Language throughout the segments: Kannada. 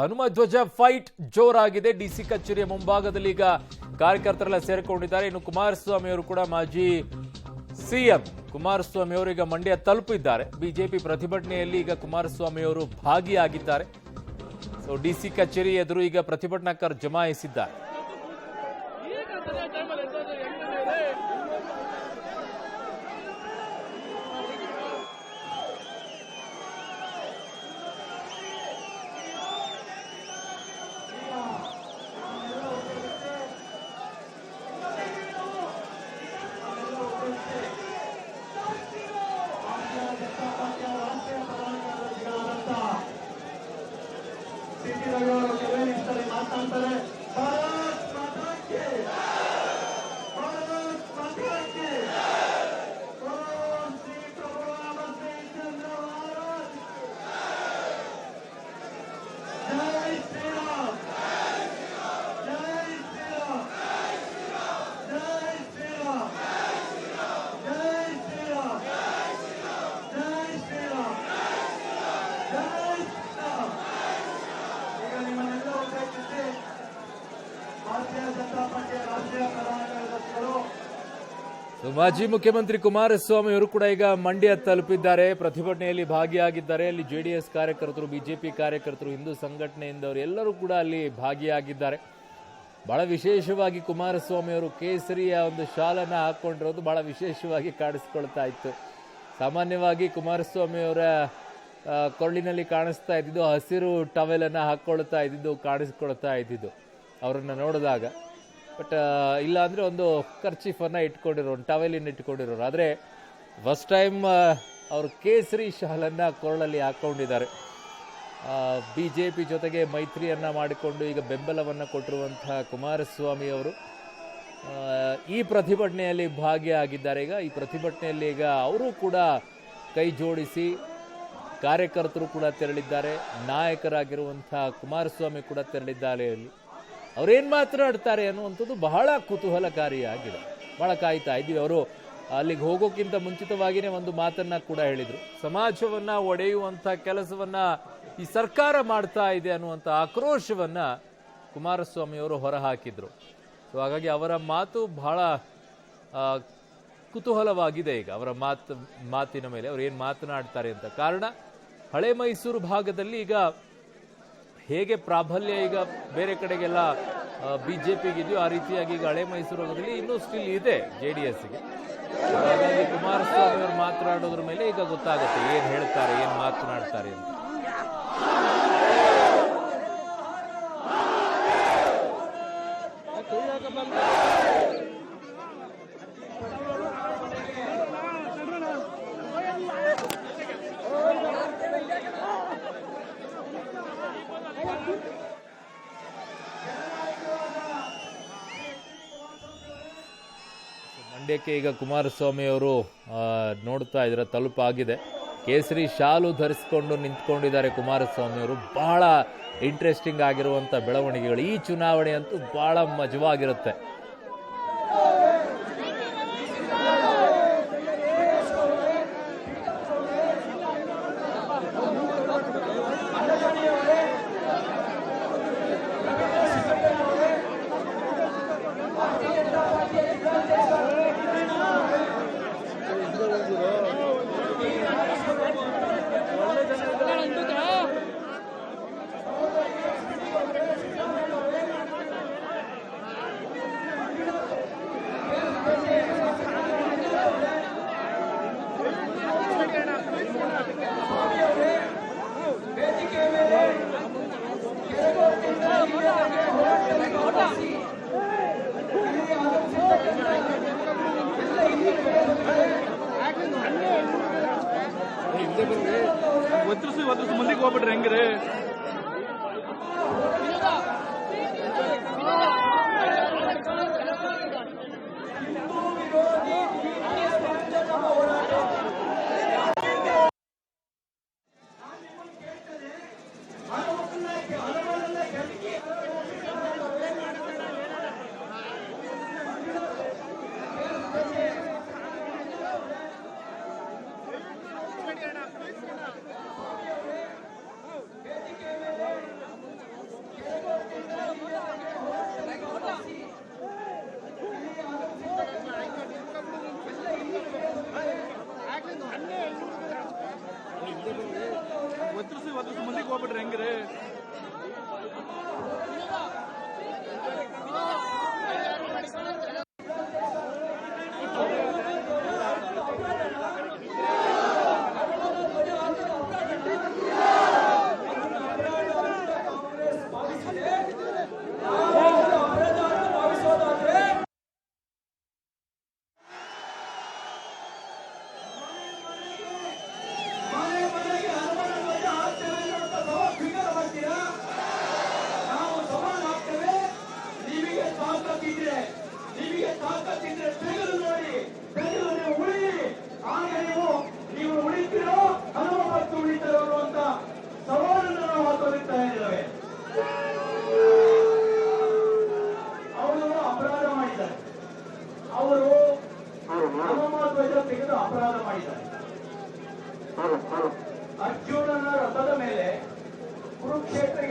ಹನುಮಧ್ವಜ ಫೈಟ್ ಜೋರಾಗಿದೆ. ಡಿಸಿ ಕಚೇರಿಯ ಮುಂಭಾಗದಲ್ಲಿ ಈಗ ಕಾರ್ಯಕರ್ತರೆಲ್ಲ ಸೇರಿಕೊಂಡಿದ್ದಾರೆ. ಇನ್ನು ಕುಮಾರಸ್ವಾಮಿ ಅವರು ಕೂಡ ಮಾಜಿ ಸಿಎಂ ಕುಮಾರಸ್ವಾಮಿ ಅವರು ಈಗ ಮಂಡ್ಯ ತಲುಪಿದ್ದಾರೆ. ಬಿಜೆಪಿ ಪ್ರತಿಭಟನೆಯಲ್ಲಿ ಈಗ ಕುಮಾರಸ್ವಾಮಿ ಅವರು ಭಾಗಿಯಾಗಿದ್ದಾರೆ. ಸೊ ಡಿಸಿ ಕಚೇರಿ ಎದುರು ಈಗ ಪ್ರತಿಭಟನಾಕಾರರು ಜಮಾಯಿಸಿದ್ದಾರೆ. ಮಾಜಿ ಮುಖ್ಯಮಂತ್ರಿ ಕುಮಾರಸ್ವಾಮಿ ಅವರು ಕೂಡ ಈಗ ಮಂಡ್ಯ ತಲುಪಿದ್ದಾರೆ. ಪ್ರತಿಭಟನೆಯಲ್ಲಿ ಭಾಗಿಯಾಗಿದ್ದಾರೆ. ಅಲ್ಲಿ ಜೆಡಿಎಸ್ ಕಾರ್ಯಕರ್ತರು, ಬಿಜೆಪಿ ಕಾರ್ಯಕರ್ತರು, ಹಿಂದೂ ಸಂಘಟನೆಯಿಂದವರು ಎಲ್ಲರೂ ಕೂಡ ಅಲ್ಲಿ ಭಾಗಿಯಾಗಿದ್ದಾರೆ. ಬಹಳ ವಿಶೇಷವಾಗಿ ಕುಮಾರಸ್ವಾಮಿ ಅವರು ಕೇಸರಿಯ ಒಂದು ಶಾಲನ್ನ ಹಾಕೊಂಡಿರೋದು ಬಹಳ ವಿಶೇಷವಾಗಿ ಕಾಣಿಸ್ಕೊಳ್ತಾ ಇತ್ತು. ಸಾಮಾನ್ಯವಾಗಿ ಕುಮಾರಸ್ವಾಮಿ ಅವರ ಕೊರಳಿನಲ್ಲಿ ಕಾಣಿಸ್ತಾ ಇದ್ದಿದ್ದು ಹಸಿರು ಟವೆಲ್ ಅನ್ನ ಹಾಕೊಳ್ತಾ ಇದ್ದಿದ್ದು ಕಾಣಿಸ್ಕೊಳ್ತಾ ಇದ್ದಿದ್ದು ಅವರನ್ನ ನೋಡಿದಾಗ. ಬಟ್ ಇಲ್ಲ ಅಂದರೆ ಒಂದು ಕರ್ಚೀಫನ್ನು ಇಟ್ಕೊಂಡಿರೋ, ಒಂದು ಟವೆಲಿನ ಇಟ್ಕೊಂಡಿರೋರು. ಆದರೆ ಫಸ್ಟ್ ಟೈಮ್ ಅವರು ಕೇಸರಿ ಶಾಲನ್ನು ಕೊರಳಲ್ಲಿ ಹಾಕ್ಕೊಂಡಿದ್ದಾರೆ. ಬಿಜೆಪಿ ಜೊತೆಗೆ ಮೈತ್ರಿಯನ್ನು ಮಾಡಿಕೊಂಡು ಈಗ ಬೆಂಬಲವನ್ನು ಕೊಟ್ಟಿರುವಂತಹ ಕುಮಾರಸ್ವಾಮಿ ಅವರು ಈ ಪ್ರತಿಭಟನೆಯಲ್ಲಿ ಭಾಗಿಯಾಗಿದ್ದಾರೆ. ಈ ಪ್ರತಿಭಟನೆಯಲ್ಲಿ ಈಗ ಅವರು ಕೂಡ ಕೈ ಜೋಡಿಸಿ ಕಾರ್ಯಕರ್ತರು ಕೂಡ ತೆರಳಿದ್ದಾರೆ. ನಾಯಕರಾಗಿರುವಂಥ ಕುಮಾರಸ್ವಾಮಿ ಕೂಡ ತೆರಳಿದ್ದಾರೆ. ಅಲ್ಲಿ ಅವ್ರೇನು ಮಾತನಾಡ್ತಾರೆ ಅನ್ನುವಂಥದ್ದು ಬಹಳ ಕುತೂಹಲಕಾರಿಯಾಗಿದೆ. ಬಹಳ ಕಾಯ್ತಾ ಇದ್ದೀವಿ. ಅವರು ಅಲ್ಲಿಗೆ ಹೋಗೋಕ್ಕಿಂತ ಮುಂಚಿತವಾಗಿಯೇ ಒಂದು ಮಾತನ್ನ ಕೂಡ ಹೇಳಿದರು. ಸಮಾಜವನ್ನ ಒಡೆಯುವಂಥ ಕೆಲಸವನ್ನ ಈ ಸರ್ಕಾರ ಮಾಡ್ತಾ ಇದೆ ಅನ್ನುವಂಥ ಆಕ್ರೋಶವನ್ನ ಕುಮಾರಸ್ವಾಮಿ ಅವರು ಹೊರಹಾಕಿದ್ರು. ಸೊ ಹಾಗಾಗಿ ಅವರ ಮಾತು ಬಹಳ ಕುತೂಹಲವಾಗಿದೆ. ಈಗ ಅವರ ಮಾತಿನ ಮೇಲೆ ಅವ್ರು ಏನು ಮಾತನಾಡ್ತಾರೆ ಅಂತ. ಕಾರಣ ಹಳೆ ಮೈಸೂರು ಭಾಗದಲ್ಲಿ ಈಗ ಹೇಗೆ ಪ್ರಾಬಲ್ಯ ಈಗ ಬೇರೆ ಕಡೆಗೆಲ್ಲ ಬಿಜೆಪಿಗಿದೆಯೋ ಆ ರೀತಿಯಾಗಿ ಈಗ ಹಳೆ ಮೈಸೂರು ಭಾಗದಲ್ಲಿ ಇನ್ನೂ ಸ್ಟಿಲ್ ಇದೆ ಜೆಡಿಎಸ್ಗೆ. ಹಾಗಾಗಿ ಕುಮಾರಸ್ವಾಮಿ ಅವರು ಮಾತನಾಡೋದ್ರ ಮೇಲೆ ಈಗ ಗೊತ್ತಾಗುತ್ತೆ ಏನು ಹೇಳ್ತಾರೆ, ಏನು ಮಾತನಾಡ್ತಾರೆ ಅಂತ. ಮಂಡ್ಯಕ್ಕೆ ಈಗ ಕುಮಾರಸ್ವಾಮಿ ಅವರು ನೋಡ್ತಾ ಇದ್ರೆ ತಲುಪಾಗಿದೆ. ಕೇಸರಿ ಶಾಲು ಧರಿಸಿಕೊಂಡು ನಿಂತ್ಕೊಂಡಿದ್ದಾರೆ ಕುಮಾರಸ್ವಾಮಿ ಅವರು. ಬಹಳ ಇಂಟ್ರೆಸ್ಟಿಂಗ್ ಆಗಿರುವಂಥ ಬೆಳವಣಿಗೆಗಳು. ಈ ಚುನಾವಣೆ ಅಂತೂ ಬಹಳ ಮಜವಾಗಿರುತ್ತೆ. ಒತ್ತರಿಸಿ ಮುಂದಕ್ಕೆ ಹೋಗ್ಬಿಟ್ರೆ ಹೆಂಗ್ರಿ?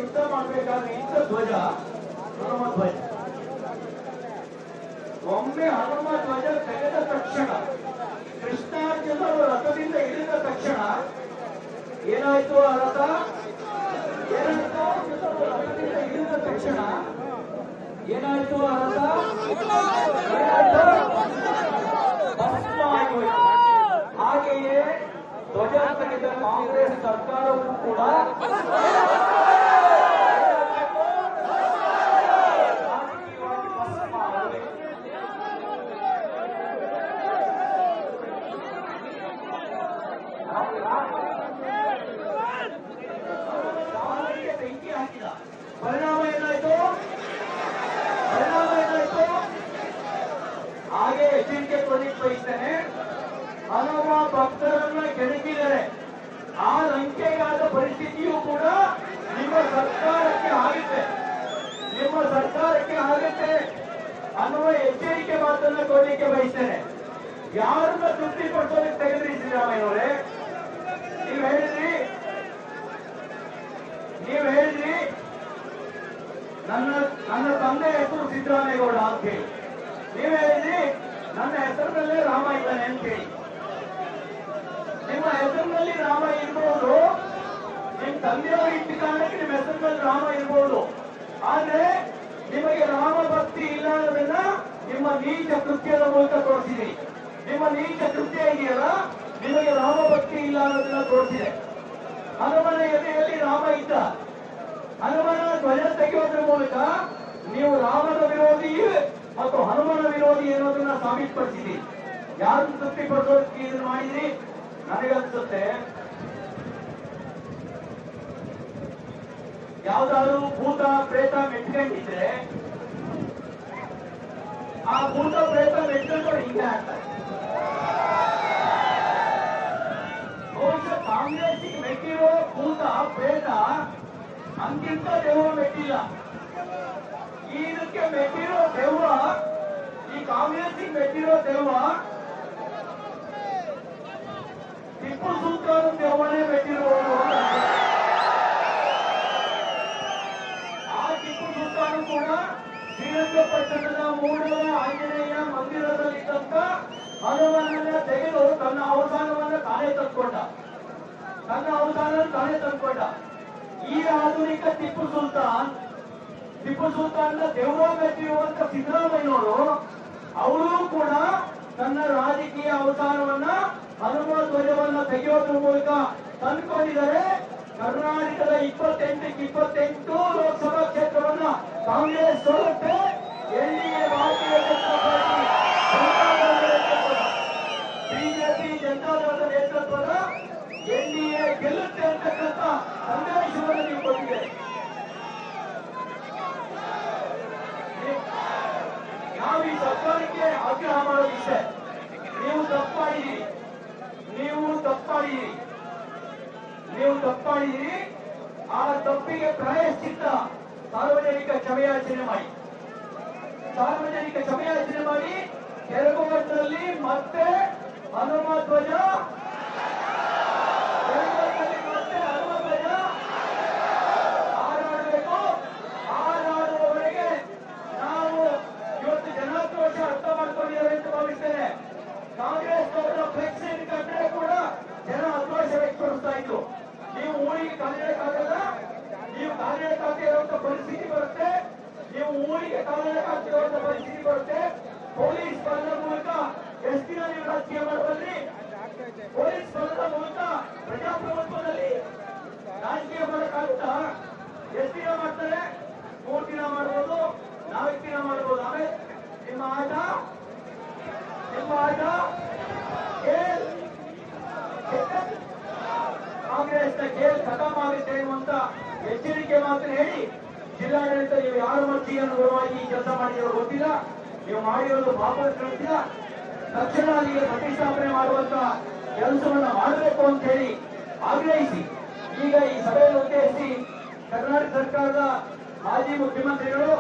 ಯುದ್ಧ ಮಾಡಬೇಕಾದ್ರೆ ಇಂಥ ಧ್ವಜ ಹನುಮ ಧ್ವಜ. ಒಮ್ಮೆ ಹನುಮ ಧ್ವಜ ತೆಗೆದ ತಕ್ಷಣ, ಕೃಷ್ಣಾರ್ಜುನರು ರಥದಿಂದ ಇಳಿದ ತಕ್ಷಣ ಏನಾಯ್ತು? ಆ ರಥ ಏನಾಯ್ತು? ರಥದಿಂದ ಇಳಿದ ತಕ್ಷಣ ಏನಾಯ್ತು? ಆ ರಥ ಭಸ್ಮ ಆಗೋಯ್ತು. ಹಾಗೆಯೇ ಧ್ವಜ ತೆಗೆದ ಕಾಂಗ್ರೆಸ್ ಸರ್ಕಾರವೂ ಕೂಡ ಬೆಂಕಿ ಹಾಕಿದ. ಪರಿಣಾಮ ಏನಾಯ್ತು? ಹಾಗೆ ಎಚ್ಚರಿಕೆ ಕೊಡಲಿಕ್ಕೆ ಬಯಸ್ತೇನೆ. ಹನುಮ ಭಕ್ತರನ್ನ ಕೆಣಕಿದರೆ ಆ ಲಂಕೆಗಾದ ಪರಿಸ್ಥಿತಿಯೂ ಕೂಡ ನಿಮ್ಮ ಸರ್ಕಾರಕ್ಕೆ ಆಗುತ್ತೆ, ನಿಮ್ಮ ಸರ್ಕಾರಕ್ಕೆ ಆಗುತ್ತೆ ಅನ್ನುವ ಎಚ್ಚರಿಕೆ ಮಾತನ್ನ ಕೊಡಲಿಕ್ಕೆ ಬಯಸ್ತೇನೆ. ಯಾರನ್ನ ತೃಪ್ತಿಪಡಿಸೋದಕ್ಕೆ ತೆಗೆದ್ರಿ ಸಿದ್ದರಾಮಯ್ಯನವರೇ? ನೀವು ಹೇಳಿದ್ರಿ ನನ್ನ ತಂದೆ ಹೆಸರು ಸಿದ್ದರಾಮೇಗೌಡ ಅಂತ ಹೇಳಿ. ನೀವು ಹೇಳಿದ್ರಿ ನನ್ನ ಹೆಸರಿನಲ್ಲೇ ರಾಮ ಇದ್ದಾನೆ ಅಂತ ಹೇಳಿ. ನಿಮ್ಮ ಹೆಸರಿನಲ್ಲಿ ರಾಮ ಇರ್ಬೋದು, ನಿಮ್ ತಂದೆಯವರು ಇಟ್ಟ ಕಾರಣಕ್ಕೆ ನಿಮ್ಮ ಹೆಸರಿನಲ್ಲಿ ರಾಮ ಇರ್ಬೋದು. ಆದ್ರೆ ನಿಮಗೆ ರಾಮ ಭಕ್ತಿ ಇಲ್ಲ ಅನ್ನೋದನ್ನ ನಿಮ್ಮ ನೀಚ ಕೃತ್ಯದ ಮೂಲಕ ತೋರಿಸಿದೆ. ನಿಮ್ಮ ನೀಚ ಕೃತ್ಯ ಇದೆಯಲ್ಲ, ನಿಮಗೆ ರಾಮ ಭಕ್ತಿ ಇಲ್ಲ ಅನ್ನೋದನ್ನ ತೋರಿಸಿದೆ. ಹನುಮನ ಎದೆಯಲ್ಲಿ ರಾಮ ಇದ್ದ. ಹನುಮನ ಧ್ವಜ ತೆಗೆಯೋದ್ರ ಮೂಲಕ ನೀವು ರಾಮನ ವಿರೋಧಿ ಮತ್ತು ಹನುಮನ ವಿರೋಧಿ ಅನ್ನೋದನ್ನ ಸಾಬೀತುಪಡಿಸಿದಿ. ಯಾರನ್ನು ತೃಪ್ತಿಪಡಿಸೋದಕ್ಕೆ ಇದನ್ನು ಮಾಡಿದ್ರಿ? ನನಗನ್ಸುತ್ತೆ ಯಾವ್ದಾದ್ರು ಭೂತ ಪ್ರೇತ ಮೆಟ್ಕೊಂಡಿದ್ರೆ ಆ ಭೂತ ಪ್ರೇತ ಮೆಟ್ಕೊಂಡು ಹಿಂಗೆ ಆಗ್ತಾರೆ. ಬಹುಶಃ ಕಾಂಗ್ರೆಸ್ಸಿಗೆ ಮೆಟ್ಟಿರೋ ಭೂತ ಪ್ರೇತ ಅಂತಿಂತ ದೆವ್ವ ಮೆಟ್ಟಿಲ್ಲ. ಇದಕ್ಕೆ ಮೆಟ್ಟಿರೋ ದೆವ್ವ, ಈ ಕಾಂಗ್ರೆಸ್ಸಿಗೆ ಮೆಟ್ಟಿರೋ ದೆವ್ವ ಟಿಪ್ಪು ಸುಲ್ತಾನ್ ದೆವ್ವನೇ ಮೆಟ್ಟಿರುವುದು. ಆ ಟಿಪ್ಪು ಸುಲ್ತಾನ್ ಕೂಡ ಶ್ರೀರಂಗಪಟ್ಟಣದ ಮೂಡಲ ಆಂಜನೇಯ ಮಂದಿರದಲ್ಲಿದ್ದಂತ ಹನುಮನನ್ನ ತೆಗೆದು ತನ್ನ ಅವಸಾನವನ್ನ ತಾನೇ ತಂದ್ಕೊಂಡ. ಈ ಆಧುನಿಕ ಟಿಪ್ಪು ಸುಲ್ತಾನ್ ದೆವ್ವ ಮೆಟ್ಟಿರುವಂತ ಸಿದ್ದರಾಮಯ್ಯನವರು ಅವರು ಕೂಡ ತನ್ನ ರಾಜಕೀಯ ಅವಸಾನವನ್ನ ಹನುಮ ಧ್ವಜವನ್ನ ತೆಗೆಯೋದ್ರ ಮೂಲಕ ತಂದುಕೊಂಡಿದ್ದಾರೆ. ಕರ್ನಾಟಕದ 28 ಲೋಕಸಭಾ ಕ್ಷೇತ್ರವನ್ನ ಕಾಂಗ್ರೆಸ್ ಸೋಲುತ್ತೆ. ಎನ್ಡಿಎ ಭಾರತೀಯ ಜನತಾ ಪಾರ್ಟಿ ಬಿಜೆಪಿ ಜನತಾದಳದ ನೇತೃತ್ವದ ಎನ್ಡಿಎ ಗೆಲ್ಲುತ್ತೆ ಅಂತಕ್ಕಂಥ ಸಂದೇಶವನ್ನು ನೀವು ಕೊಟ್ಟಿದ್ದೀರಿ. ನಾವು ಈ ಸರ್ಕಾರಕ್ಕೆ ಆಗ್ರಹ ಮಾಡೋದು ಇಷ್ಟೇ, ನೀವು ತಪ್ಪಾಡಿದ್ದೀರಿ. ಆ ತಪ್ಪಿಗೆ ಪ್ರಾಯಶ್ಚಿತ್ತ ಸಾರ್ವಜನಿಕ ಕ್ಷಮೆಯಾಚನೆ ಮಾಡಿ ಕೆರಗೋಟದಲ್ಲಿ ಮತ್ತೆ ಹನುಮ ಧ್ವಜ ಹಾರಾಡಬೇಕು. ಹಾರಾಡುವವರೆಗೆ ನಾವು ಇವತ್ತು ಜನಾಕ್ರೋಶ ಅರ್ಥ ಮಾಡ್ಕೊಂಡಿದ್ದಾರೆ ಅಂತ ಭಾವಿಸ್ತೇನೆ. ಕಾಂಗ್ರೆಸ್ ಅವರ ಫ್ಲೆಕ್ಸ್ ಕಂಡ್ರೆ ಕೂಡ ಜನ ಆಕ್ರೋಶ ವ್ಯಕ್ತಪಡಿಸ್ತಾ ಇದ್ರು. ನೀವು ಊರಿಗೆ ಕಾಲಿಡಕ್ಕಾಗಲ್ಲ, ನೀವು ಕಾಲಿಡಕ್ಕಾಗದೇ ಇರುವಂತ ಪರಿಸ್ಥಿತಿ ಬರುತ್ತೆ. ಪೊಲೀಸ್ ಬಲದ ಮೂಲಕ ಎಷ್ಟು ದಿನ ನೀವು ರಾಜಕೀಯ ಮಾಡಬಲ್ರಿ? ಪೊಲೀಸ್ ಬಲದ ಮೂಲಕ ಪ್ರಜಾಪ್ರಭುತ್ವದಲ್ಲಿ ರಾಜಕೀಯ ಮಾಡಕ್ಕಾಗುತ್ತಾ? ಎಷ್ಟು ದಿನ ಮಾಡ್ತಾರೆ? 3 ದಿನ ಮಾಡ್ಬೋದು, 4 ದಿನ ಮಾಡ್ಬೋದು. ಆಮೇಲೆ ನಿಮ್ಮ ಆಟ ಕಾಂಗ್ರೆಸ್ನ ಗೇಲ್ ಖತಮ್ ಆಗುತ್ತೆ ಎನ್ನುವಂತ ಎಚ್ಚರಿಕೆ ಮಾತನ್ನು ಹೇಳಿ, ಜಿಲ್ಲಾಡಳಿತ ನೀವು ಯಾರ ಮರ್ಜಿಗೆ ಅನುಗುಣವಾಗಿ ಈ ಕೆಲಸ ಮಾಡಿರೋ ಗೊತ್ತಿಲ್ಲ, ನೀವು ಮಾಡಿರೋದು ಪಾಪದ ಕೃತ್ಯ. ತಕ್ಷಣ ಅಲ್ಲಿಗೆ ಪ್ರತಿಷ್ಠಾಪನೆ ಮಾಡುವಂತ ಕೆಲಸವನ್ನ ಮಾಡಬೇಕು ಅಂತ ಹೇಳಿ ಆಗ್ರಹಿಸಿ ಈಗ ಈ ಸಭೆಯನ್ನು ಉದ್ದೇಶಿಸಿ ಕರ್ನಾಟಕ ಸರ್ಕಾರದ ಮಾಜಿ ಮುಖ್ಯಮಂತ್ರಿಗಳು